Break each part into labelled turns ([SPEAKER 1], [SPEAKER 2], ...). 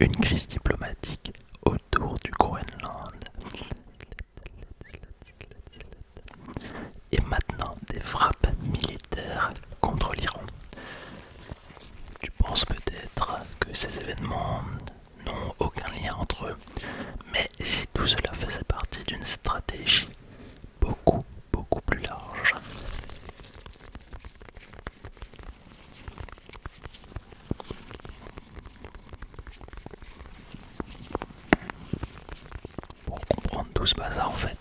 [SPEAKER 1] une crise diplomatique autour du Groenland. Et maintenant des frappes militaires contre l'Iran. Tu penses peut-être que ces événements n'ont aucun lien entre eux, mais si tout cela faisait partie d'une stratégie beaucoup, beaucoup plus large. Pour comprendre tout ce bazar en fait,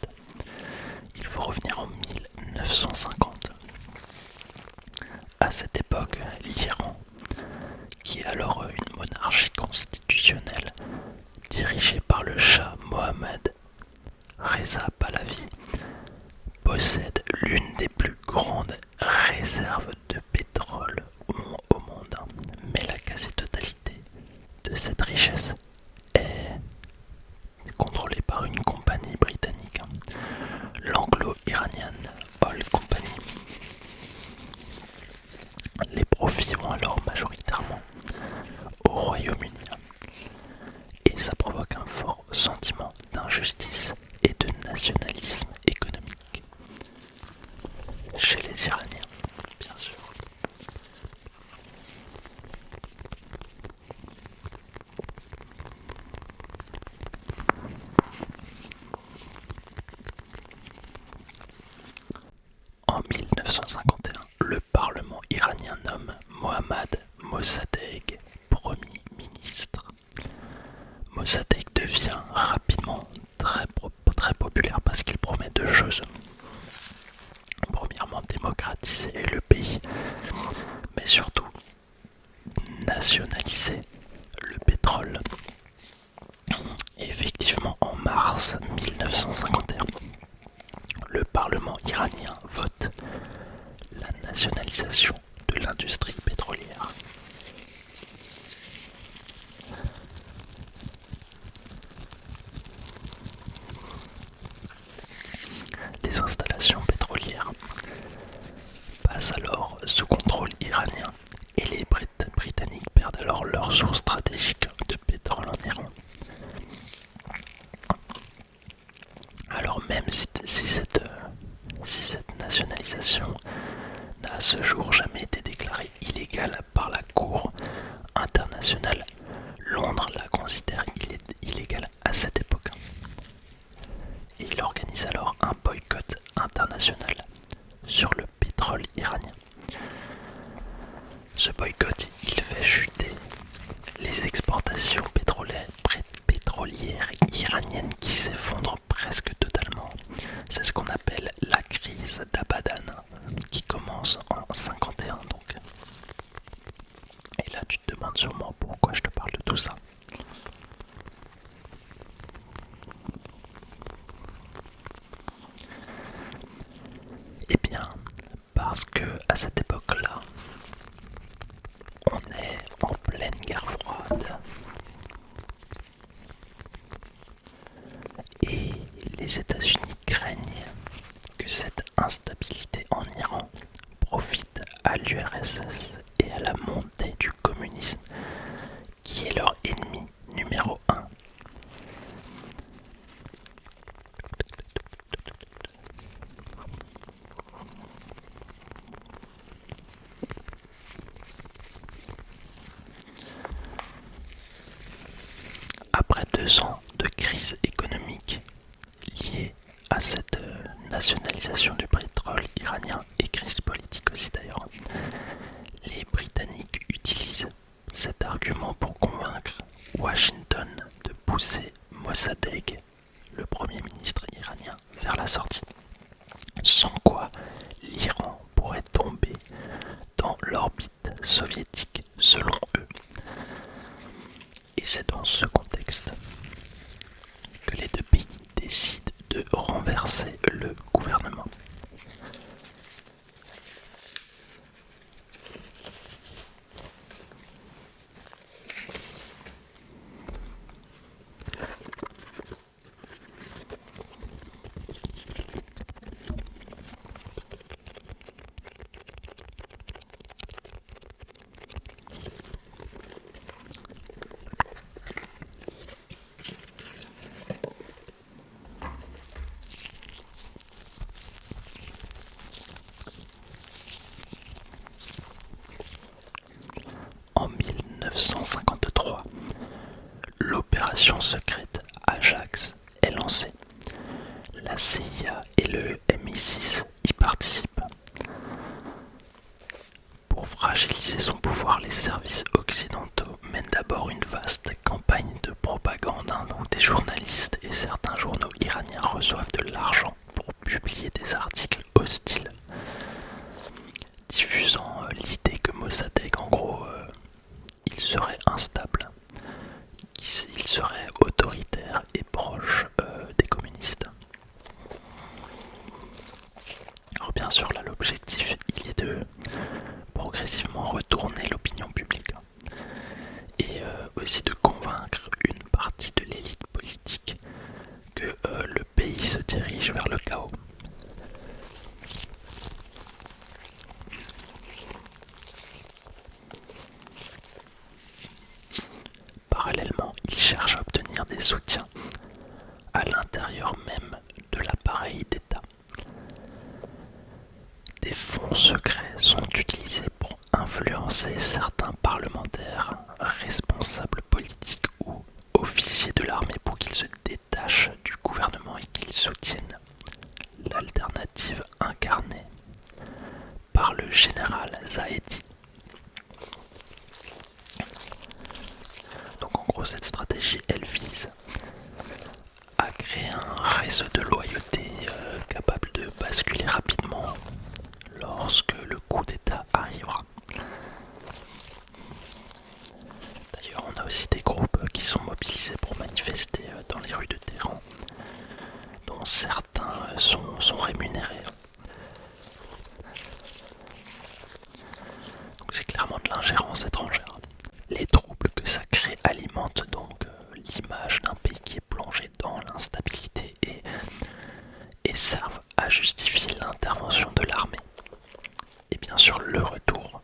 [SPEAKER 1] il faut revenir en 1950. À cette époque, l'Iran, qui est alors une monarchie constitutionnelle dirigée par le Shah Mohammad Reza Pahlavi, possède l'une des plus grandes réserves de pétrole au monde. Mais la quasi-totalité de cette richesse est contrôlée par une compagnie britannique, l'Anglo-Iranian Oil Company. Les profits vont alors majoritairement au Royaume-Uni et ça provoque un fort sentiment d'injustice et de nationalisme économique chez les Iraniens, bien sûr. En 1951, le Parlement iranien nomme Mohammad Mossadegh Premier ministre. Mossadegh devient rapidement très populaire parce qu'il promet deux choses. Premièrement, démocratiser le pays, mais surtout nationaliser le pétrole. Et effectivement, en mars 1951, le Parlement iranien vote la nationalisation de l'industrie pétrolière. Les installations pétrolières passent alors sous contrôle iranien et les Britanniques perdent alors leur source stratégique de pétrole en Iran. Alors même si cette nationalisation n'a à ce jour jamais été déclarée illégale par la Cour internationale, Londres la considère illégale à cette époque. Et il organise alors un boycott international sur le pétrole iranien. Ce boycott, il fait chuter les exportations pétrolières iraniennes qui s'effondrent presque totalement. C'est ce qu'on appelle la crise d'Abadan, qui commence en 51 donc. Et là tu te demandes sûrement pourquoi je te parle de tout ça. Eh bien, parce que à cette époque-là, on est en pleine guerre froide. Et les États-Unis craignent que cette instabilité en Iran profite à l'URSS et à la montée du communisme, qui est leur ennemi numéro un. Après 2 ans de crise économique liée à cette nationalisation du pétrole iranien et crise politique aussi d'ailleurs, les Britanniques utilisent cet argument pour convaincre Washington de pousser Mossadegh, le premier ministre iranien, vers la sortie. Sans quoi l'Iran pourrait tomber dans l'orbite soviétique selon eux. Et c'est dans ce contexte que les deux pays décident de renverser le gouvernement. 1953, l'opération secrète Ajax est lancée. La CIA et le MI6 y participent. Pour fragiliser son pouvoir, les services occidentaux mènent d'abord une vaste campagne de propagande où des journalistes et certains journaux iraniens reçoivent de l'argent pour publier des articles hostiles, diffusant l'idée que Mossadegh, en gros, il serait instable, il serait autoritaire et proche des communistes. Alors bien sûr, là, l'objectif, il est de progressivement retourner l'opinion publique et aussi de convaincre une partie de l'élite politique que le pays se dirige vers le chaos. Parallèlement, il cherche à obtenir des soutiens à l'intérieur même de l'appareil d'État. Des fonds secrets sont utilisés pour influencer certains parlementaires, responsables politiques ou officiers de l'armée pour qu'ils se détachent du gouvernement et qu'ils soutiennent l'alternative incarnée par le général Zahedi. Donc en gros, cette stratégie, elle vise à créer un réseau de loyauté capable de basculer rapidement lorsque le coup d'État arrivera. D'ailleurs, on a aussi des groupes qui sont mobilisés pour manifester dans les rues de Téhéran, dont certains sont rémunérés. Donc c'est clairement de l'ingérence étrangère. Les troubles que ça crée alimentent donc l'image d'un pays qui est plongé dans l'instabilité et servent à justifier l'intervention de l'armée. Et bien sûr le retour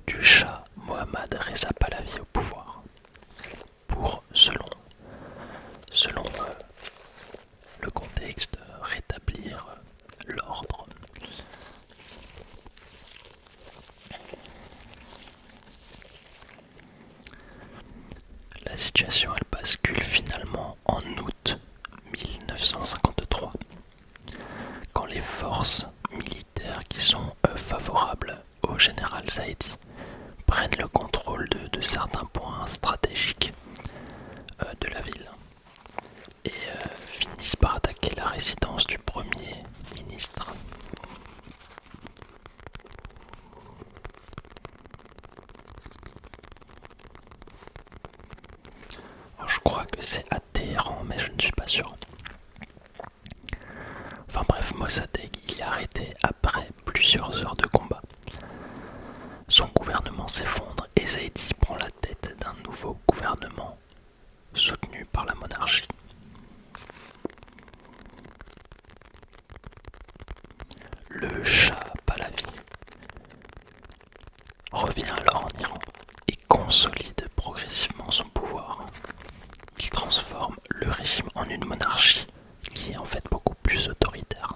[SPEAKER 1] du Shah Mohammad Reza Pahlavi au pouvoir pour, selon le contexte, rétablir l'ordre. La situation, elle bascule finalement en août 1953, quand les forces militaires qui sont favorables au général Zahedi prennent le contrôle de certains points stratégiques de la ville et finissent par attaquer la résidence du Premier ministre. Alors, je crois que c'est à Téhéran, mais je ne suis pas sûr. Enfin bref, Mossadegh, il est arrêté après plusieurs heures de combat. Son gouvernement s'effondre et Zahedi prend la tête d'un nouveau gouvernement soutenu par la monarchie. Le Shah Pahlavi revient alors en Iran et consolide progressivement son pouvoir. Il transforme le régime en une monarchie qui est en fait beaucoup plus autoritaire.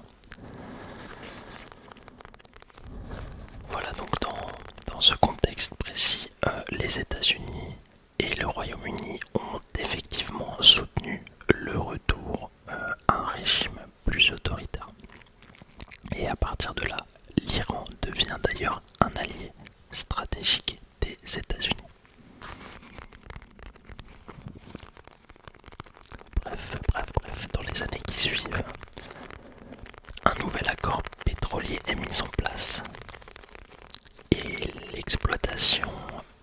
[SPEAKER 1] Voilà, donc dans ce contexte précis, les États-Unis et le Royaume-Uni ont effectivement soutenu le retour à un régime plus autoritaire. Et à partir de là, l'Iran devient d'ailleurs un allié stratégique des États-Unis. Bref, dans les années qui suivent, un nouvel accord pétrolier est mis en place et l'exploitation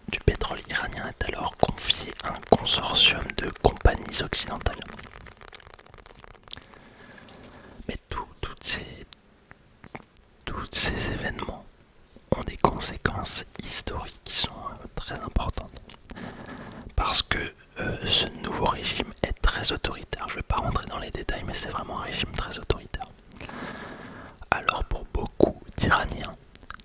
[SPEAKER 1] du pétrole iranien est alors confiée à un consortium de compagnies occidentales. Mais tous ces événements ont des conséquences historiques qui sont très importantes. Parce que ce nouveau régime est très autoritaire. Je ne vais pas rentrer dans les détails, mais c'est vraiment un régime très autoritaire. Alors pour beaucoup d'Iraniens,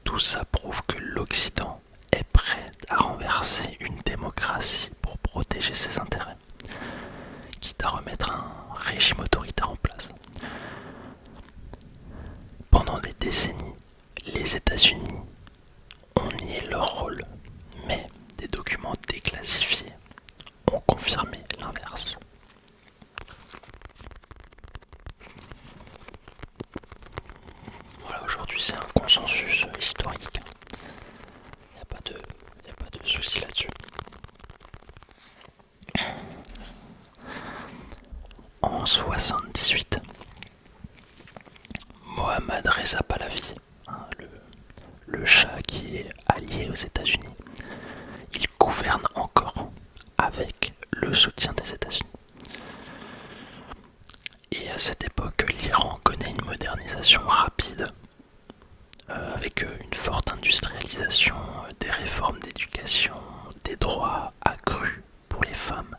[SPEAKER 1] tout ça prouve que l'Occident est prêt à renverser une démocratie pour protéger ses intérêts, quitte à remettre un régime autoritaire en place. Pendant des décennies, les États-Unis ont nié leur rôle, mais des aujourd'hui c'est un consensus historique. Il n'y a pas de souci là-dessus. En 78, Mohammad Reza Pahlavi, le Shah qui est allié aux États-Unis, il gouverne encore avec le soutien des États-Unis. Et à cette époque, l'Iran connaît une modernisation rapide, avec une forte industrialisation, des réformes d'éducation, des droits accrus pour les femmes,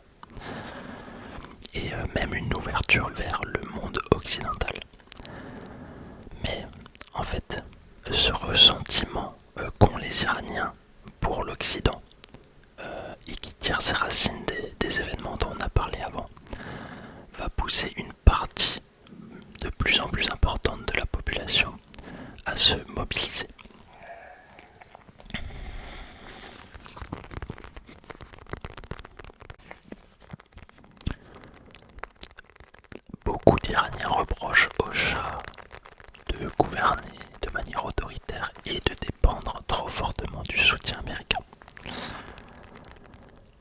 [SPEAKER 1] et même une ouverture vers le monde occidental. Mais en fait, ce ressentiment qu'ont les Iraniens pour l'Occident, et qui tire ses racines des événements dont on a parlé avant, va pousser une partie de plus en plus importante de la population à se mobiliser. Beaucoup d'Iraniens reprochent au Shah de gouverner de manière autoritaire et de dépendre trop fortement du soutien américain.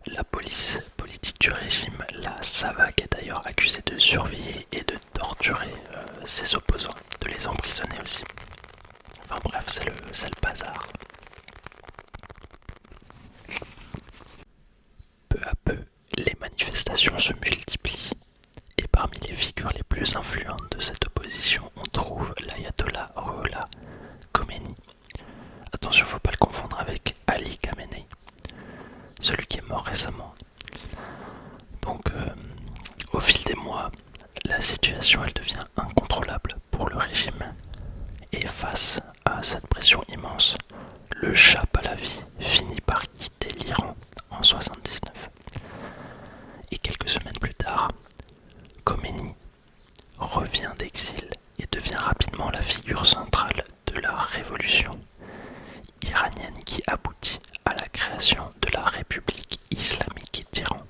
[SPEAKER 1] La police politique du régime, la SAVAK, est d'ailleurs accusée de surveiller et de torturer ses opposants, de les emprisonner aussi. Enfin bref, c'est le bazar. Peu à peu, les manifestations se multiplient, et parmi les figures les plus influentes de cette opposition, on trouve l'ayatollah Ruhollah Khomeini. Attention, faut pas le confondre avec Ali Khamenei, celui qui est mort récemment. Donc, au fil des mois, la situation elle devient incontrôlable pour le régime. Et face à cette pression immense, le Shah Pahlavi finit par quitter l'Iran en 1979. Et quelques semaines plus tard, Khomeini revient d'exil et devient rapidement la figure centrale de la révolution iranienne qui aboutit à la création de la République islamique d'Iran.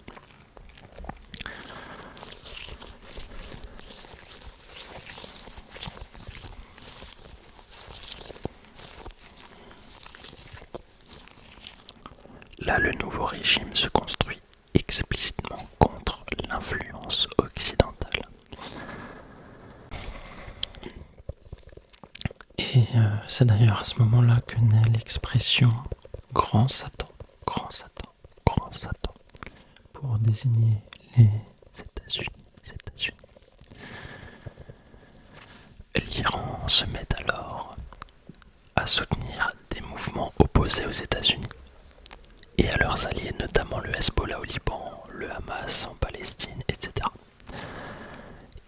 [SPEAKER 1] Là, le nouveau régime se construit explicitement contre l'influence occidentale. Et c'est d'ailleurs à ce moment-là que naît l'expression Grand Satan, Grand Satan, Grand Satan, pour désigner les États-Unis. L'Iran se met alors à soutenir des mouvements opposés aux États-Unis et à leurs alliés, notamment le Hezbollah au Liban, le Hamas en Palestine, etc.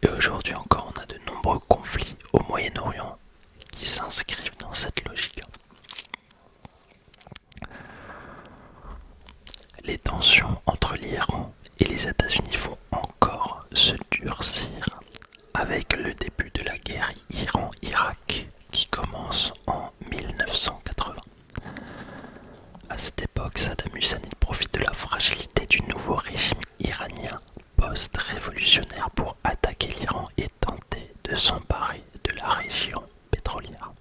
[SPEAKER 1] Et aujourd'hui encore, on a de nombreux conflits au Moyen-Orient qui s'inscrivent dans cette logique. Les tensions entre l'Iran et les États-Unis vont encore se durcir avec le début de la guerre Iran-Irak qui commence en 1980. À cette époque, Saddam Hussein profite de la fragilité du nouveau régime iranien post-révolutionnaire pour attaquer l'Iran et tenter de s'emparer de la région pétrolière.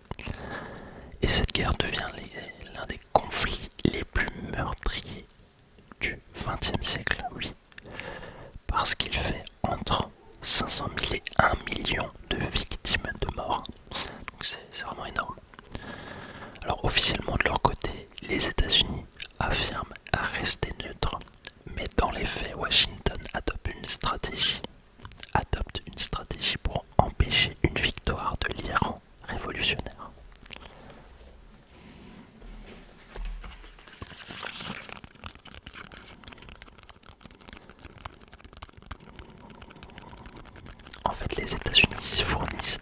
[SPEAKER 1] Et cette guerre devient l'un des conflits les plus meurtriers du XXe siècle, oui, parce qu'il fait entre 500 000 et 1 million de victimes de mort. Donc c'est vraiment énorme. Alors officiellement de leur côté, les États-Unis affirment rester neutres, mais dans les faits, Washington adopte une stratégie pour empêcher une victoire de l'Iran révolutionnaire. En fait, les États-Unis fournissent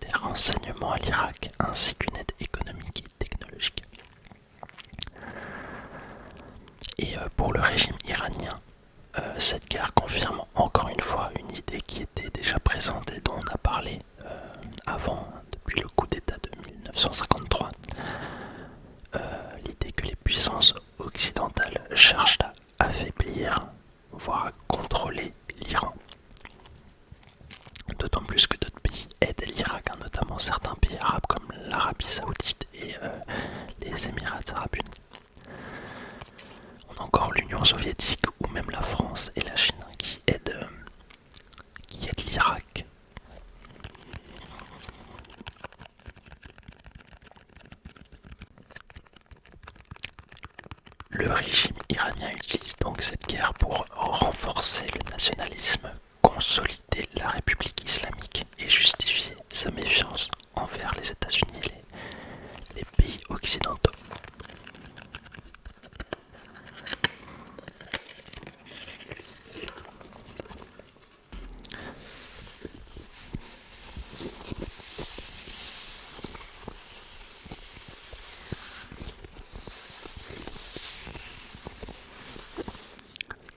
[SPEAKER 1] des renseignements à l'Irak ainsi qu'une aide économique et technologique. Et pour le régime iranien, cette guerre confirme encore une fois une idée qui était déjà présente et dont on a parlé avant, depuis le coup d'État de 1953. L'idée que les puissances occidentales cherchent à affaiblir, voire à contrôler l'Iran. D'autant plus que d'autres pays aident l'Irak, notamment dans certains pays arabes comme l'Arabie Saoudite et les Émirats Arabes Unis. On a encore l'Union Soviétique ou même la France et la Chine qui aident l'Irak. Le régime iranien utilise donc cette guerre pour renforcer le nationalisme, consolider la République islamique et justifier sa méfiance envers les États-Unis et les pays occidentaux.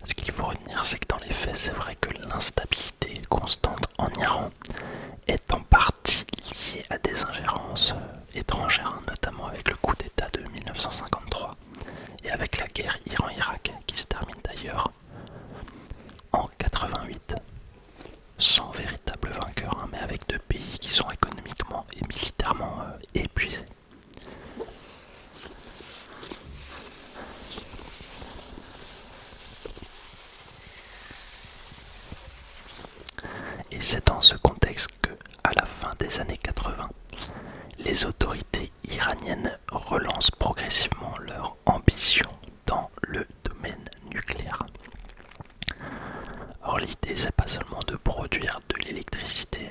[SPEAKER 1] Ce qu'il faut retenir, c'est que dans les faits, c'est vrai que l'instabilité constante en Iran est en partie liée à des ingérences étrangères, notamment avec le coup d'État de 1953 et avec la guerre Iran-Irak qui se termine d'ailleurs en 88, sans véritable vainqueur, mais avec deux pays qui sont économiquement et militairement épuisés. Et c'est dans ce contexte que, à la fin des années 80, les autorités iraniennes relancent progressivement leur ambition dans le domaine nucléaire. Or l'idée, c'est pas seulement de produire de l'électricité,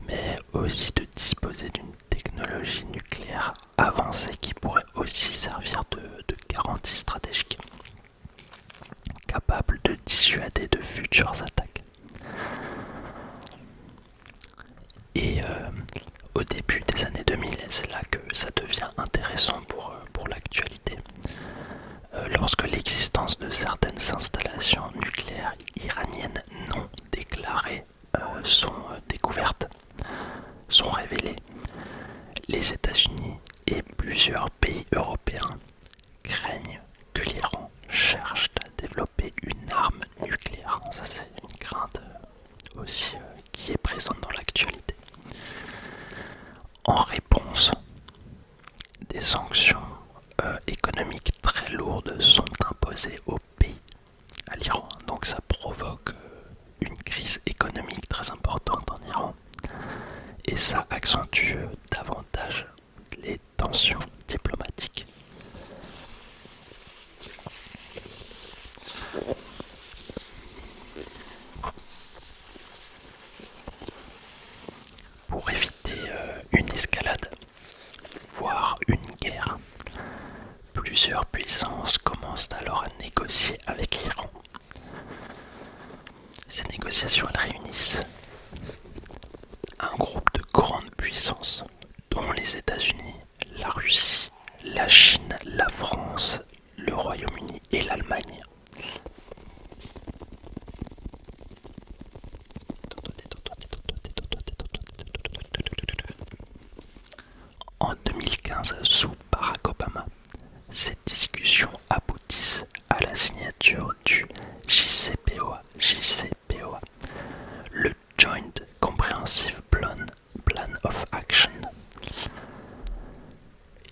[SPEAKER 1] mais aussi de disposer d'une technologie nucléaire avancée qui pourrait aussi servir de garantie stratégique, capable de dissuader de futures attaques. Et au début des années 2000, c'est là que ça devient intéressant pour l'actualité. Lorsque l'existence de certaines installations nucléaires iraniennes non déclarées sont découvertes, sont révélées, les États-Unis et plusieurs pays européens craignent que l'Iran cherche à développer une arme nucléaire. Ça, c'est une crainte aussi qui est présente dans l'actualité. En réponse, des sanctions économiques très lourdes sont imposées au pays, à l'Iran. Donc ça provoque une crise économique très importante en Iran et ça accentue davantage les tensions diplomatiques. Pour éviter une escalade, voire une guerre, plusieurs puissances commencent alors à négocier avec l'Iran. Ces négociations, elles réunissent un groupe de grandes puissances, dont les États-Unis, la Russie, la Chine, la France, le Royaume-Uni et l'Allemagne. En 2015, sous Barack Obama, ces discussions aboutissent à la signature du JCPOA, le Joint Comprehensive Plan of Action.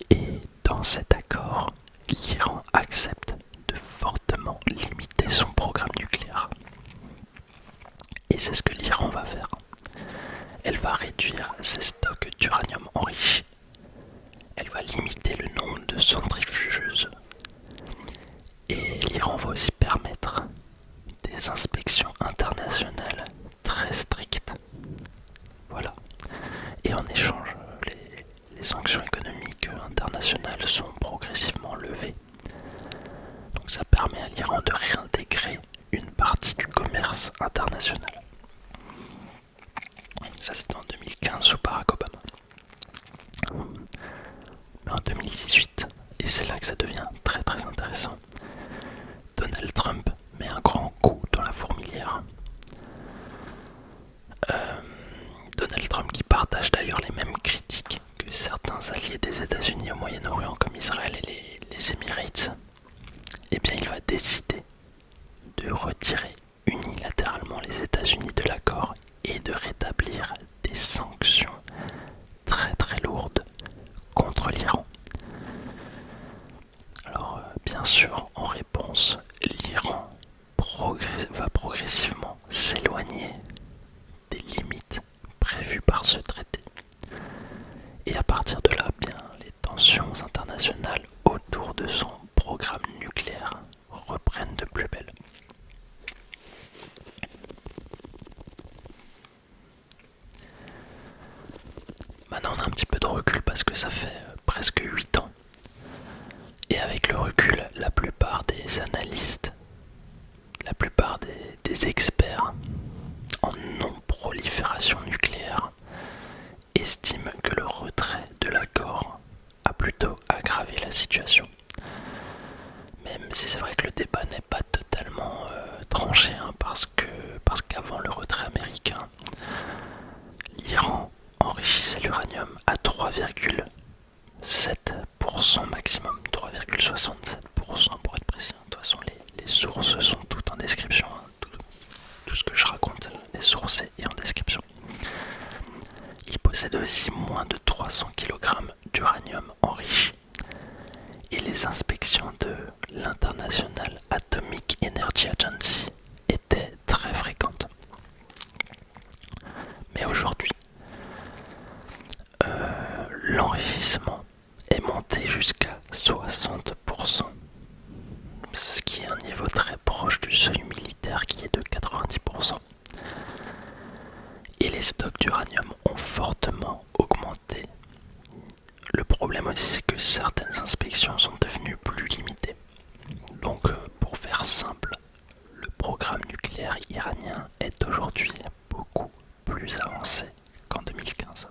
[SPEAKER 1] Et dans cet accord, l'Iran accepte de fortement limiter son programme nucléaire. Et c'est ce que l'Iran va faire. Elle va réduire ses stocks d'uranium enrichi. Elle va limiter le nombre de centrifugeuses. Et l'Iran va aussi permettre des inspections internationales très strictes. Voilà. Et en échange, les sanctions économiques internationales sont progressivement levées. Donc ça permet à l'Iran de réintégrer une partie du commerce international. Ça c'était en 2015 sous Barack Obama. Mais en 2018, et c'est là que ça devient très très intéressant, Donald Trump met un grand coup dans la fourmilière. Donald Trump qui partage d'ailleurs les mêmes critiques que certains alliés des États-Unis au Moyen-Orient comme Israël et les Emirates, eh bien il va décider de retirer unilatéralement les États-Unis de l'accord et de rétablir des sanctions ce traité. Et à partir de là, bien, les tensions internationales autour de son programme nucléaire reprennent de plus belle. Maintenant on a un petit peu de recul parce que ça fait presque 8 ans. Et avec le recul, la plupart des analystes, la plupart des experts en non-prolifération nucléaire estiment que le retrait de l'accord a plutôt aggravé la situation. Même si c'est vrai que le débat n'est pas totalement tranché, hein, parce qu'avant le retrait américain, l'Iran enrichissait l'uranium à 3,7% maximum, 3,67% pour être précis. De toute façon, les sources sont toutes en description, hein. Tout ce que je raconte est sourcé et en description. Il possède aussi moins de 300 kg d'uranium enrichi. Et les inspections de l'International Atomic Energy Agency étaient très fréquentes. Mais aujourd'hui, l'enrichissement est monté jusqu'à 60%, ce qui est un niveau très proche du seuil militaire qui est de 90%. Et les stocks d'uranium ont fortement augmenté. Le problème aussi, c'est que certaines inspections sont devenues plus limitées. Donc, pour faire simple, le programme nucléaire iranien est aujourd'hui beaucoup plus avancé qu'en 2015.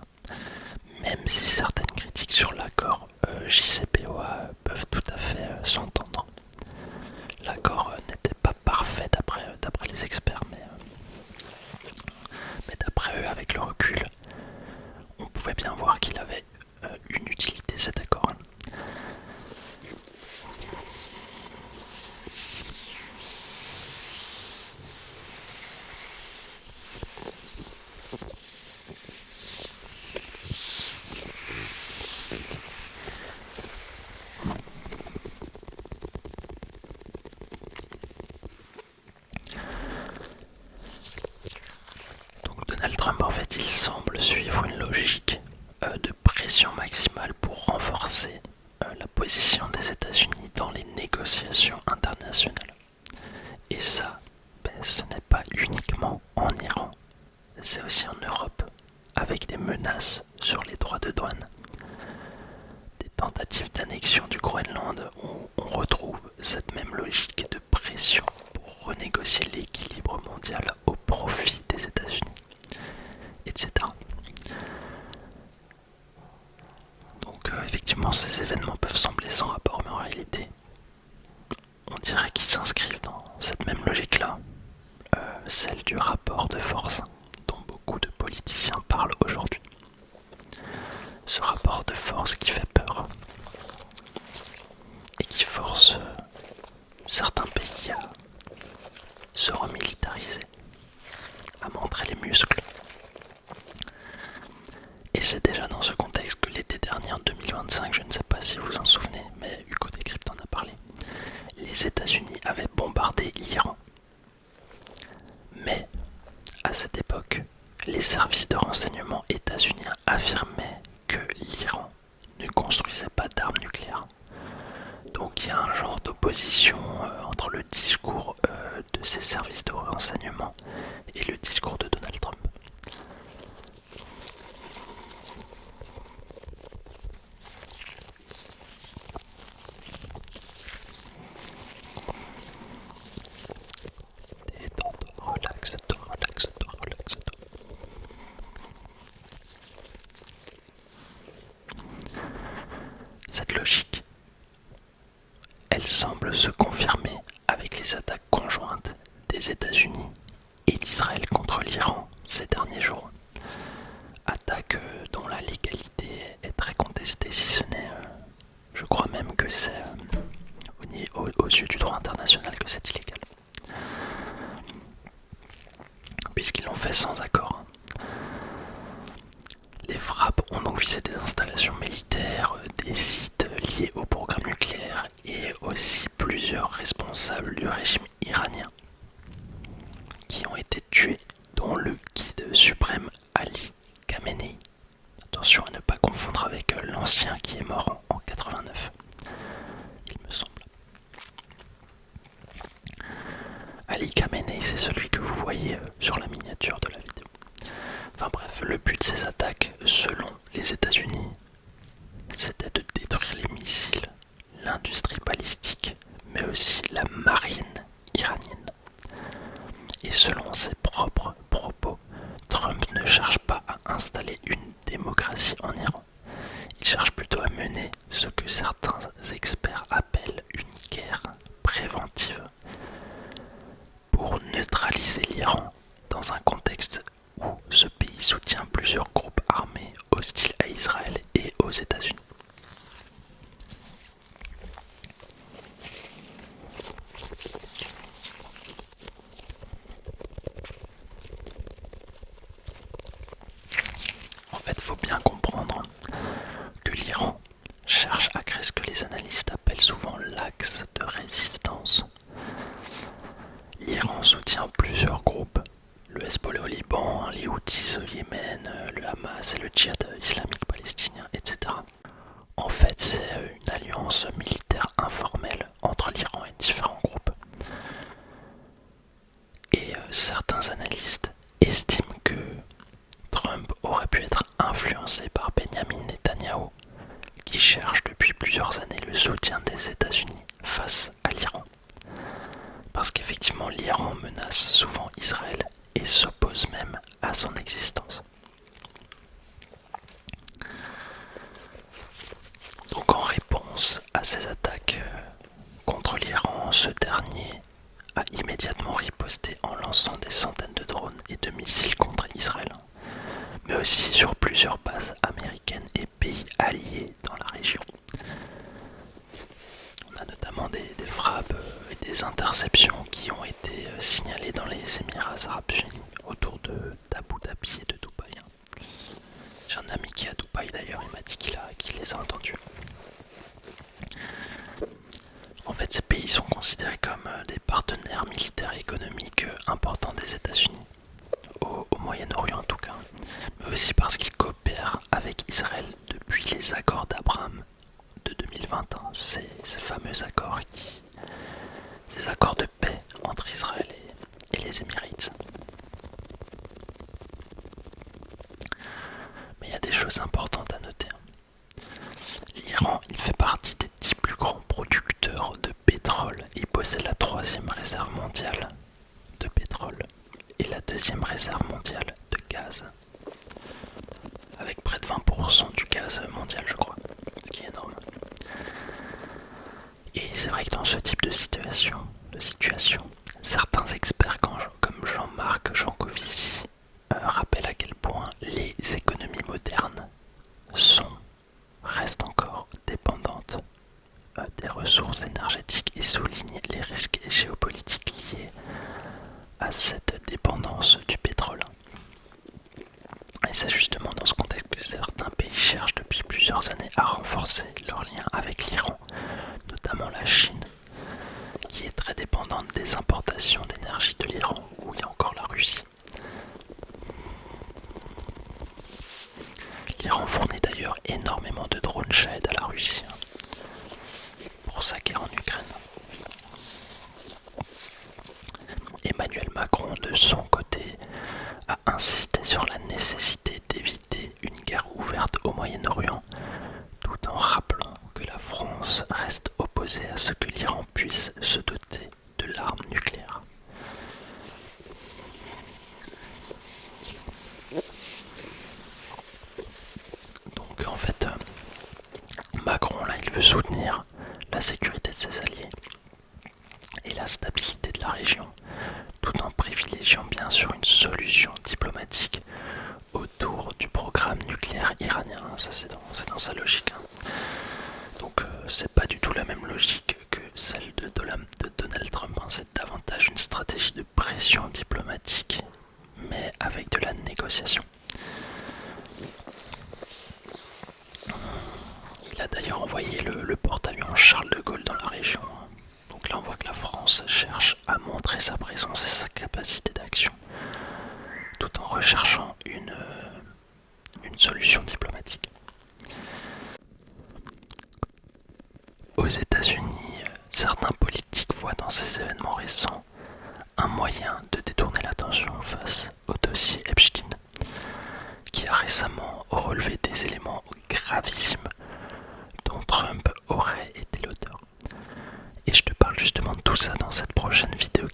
[SPEAKER 1] Même si certaines critiques sur l'accord JCPOA peuvent tout à fait s'entendre. L'accord n'était pas parfait d'après les experts, mais d'après eux, avec le recul, on pouvait bien voir qu'il avait une utilité cet accord. Donald Trump, en fait, il semble suivre une logique de pression maximale pour renforcer la position des États-Unis dans les négociations internationales. Et ça, ce n'est pas uniquement en Iran, c'est aussi en Europe, avec des menaces sur les droits de douane, des tentatives d'annexion du Groenland où on retrouve cette même logique de pression pour renégocier l'équilibre mondial au profit des États-Unis, etc. Donc effectivement, ces événements peuvent sembler sans rapport, mais en réalité, on dirait qu'ils s'inscrivent dans cette même logique-là, celle du rapport de force dont beaucoup de politiciens parlent aujourd'hui. Ce rapport de force qui fait peur et qui force certains pays à se remilitariser, à montrer les muscles. Et c'est déjà dans ce contexte que l'été dernier, en 2025, je ne sais pas si vous vous en souvenez, mais Hugo Décrypte en a parlé, les États-Unis avaient bombardé l'Iran. Mais, à cette époque, les services de renseignement états-uniens affirmaient que l'Iran ne construisait pas d'armes nucléaires. Donc il y a un genre d'opposition entre le discours de ces services de renseignement et le discours de Donald Trump. Détends-toi, relaxe-toi, relaxe-toi, relaxe-toi. Cette logique, elle semble se confirmer avec les attaques conjointes des États-Unis et d'Israël contre l'Iran ces derniers jours. Attaque dont la légalité est très contestée, si ce n'est, je crois même que c'est aux yeux du droit international que c'est illégal. Puisqu'ils l'ont fait sans accord. Les frappes ont donc visé des installations militaires, des sites liés au programme nucléaire et aussi plusieurs responsables du régime iranien qui ont été tués, dont le guide suprême Ali Khamenei. démocratie en Iran. Il cherche plutôt à mener ce que certains experts appellent une guerre préventive pour neutraliser l'Iran dans un contexte où ce pays soutient plusieurs groupes armés hostiles à Israël et aux États-Unis. En fait, il faut bien comprendre que l'Iran cherche à créer ce que les analystes appellent souvent l'axe de résistance. L'Iran soutient plusieurs groupes, le Hezbollah au Liban, les Houthis au Yémen, le Hamas et le djihad islamique palestinien, etc. En fait, c'est une alliance militaire informelle entre l'Iran et différents groupes. Et certains analystes estiment que Trump aurait pu être influencé par Benjamin Netanyahou, qui cherche depuis plusieurs années le soutien des États-Unis face à l'Iran. Parce qu'effectivement, l'Iran menace souvent Israël et s'oppose même à son existence. Donc en réponse à ces attaques contre l'Iran, ce dernier a immédiatement riposté en lançant des centaines de drones et de missiles contre Israël, mais aussi sur plusieurs bases américaines et pays alliés dans la région. On a notamment des frappes et des interceptions qui ont été signalées dans les Émirats arabes unis autour d'Abu Dhabi et de Dubaï. J'ai un ami qui est à Dubaï d'ailleurs, il m'a dit qu'il les a entendus. En fait, ces pays sont considérés comme des partenaires militaires et économiques importants des États-Unis, au Moyen-Orient en tout cas, mais aussi parce qu'ils coopèrent avec Israël depuis les accords d'Abraham de 2021, ces fameux accords ces accords de paix entre Israël et les Émirates. Mais il y a des choses importantes à noter. L'Iran, il fait partie des 10 plus grands producteurs de pétrole. Il possède la 3e réserve mondiale de pétrole et la 2e réserve mondiale de gaz, avec près de 20% du gaz mondial, je crois, ce qui est énorme. Et c'est vrai que dans ce type de situation, certains experts comme Jean-Marc Jancovici rappellent à quel point les économies modernes restent encore dépendantes des ressources énergétiques et soulignent les risques géopolitiques liés à cette dépendance du pétrole. Et c'est justement dans ce contexte que certains pays cherchent depuis plusieurs années à renforcer leurs liens avec l'Iran, notamment la Chine, qui est très dépendante des importations d'énergie de l'Iran, où il y a encore la Russie. L'Iran fournit d'ailleurs énormément de drones Shahed à la Russie pour sa guerre en Ukraine. Emmanuel Macron, de son côté, a insisté sur la nécessité d'éviter une guerre ouverte au Moyen-Orient, tout en rappelant que la France reste opposée à ce que l'Iran puisse se doter de l'arme nucléaire. Donc en fait, Macron là, il veut soutenir la sécurité de ses alliés et la stabilité de la région, tout en privilégiant bien sûr une solution diplomatique autour du programme nucléaire iranien. Ça c'est dans sa logique. Donc c'est pas du tout la même logique que celle de Donald Trump. C'est davantage une stratégie de pression diplomatique, mais avec de la négociation. Il a d'ailleurs envoyé le porte-avions Charles de Gaulle dans la région. Donc là on voit que la France cherche à montrer sa présence et sa capacité d'action, tout en recherchant une solution diplomatique. Aux États-Unis, certains politiques voient dans ces événements récents un moyen de détourner l'attention face au dossier Epstein, qui a récemment relevé des éléments gravissimes dont Trump aurait été l'auteur. Et je te parle justement de tout ça dans cette prochaine vidéo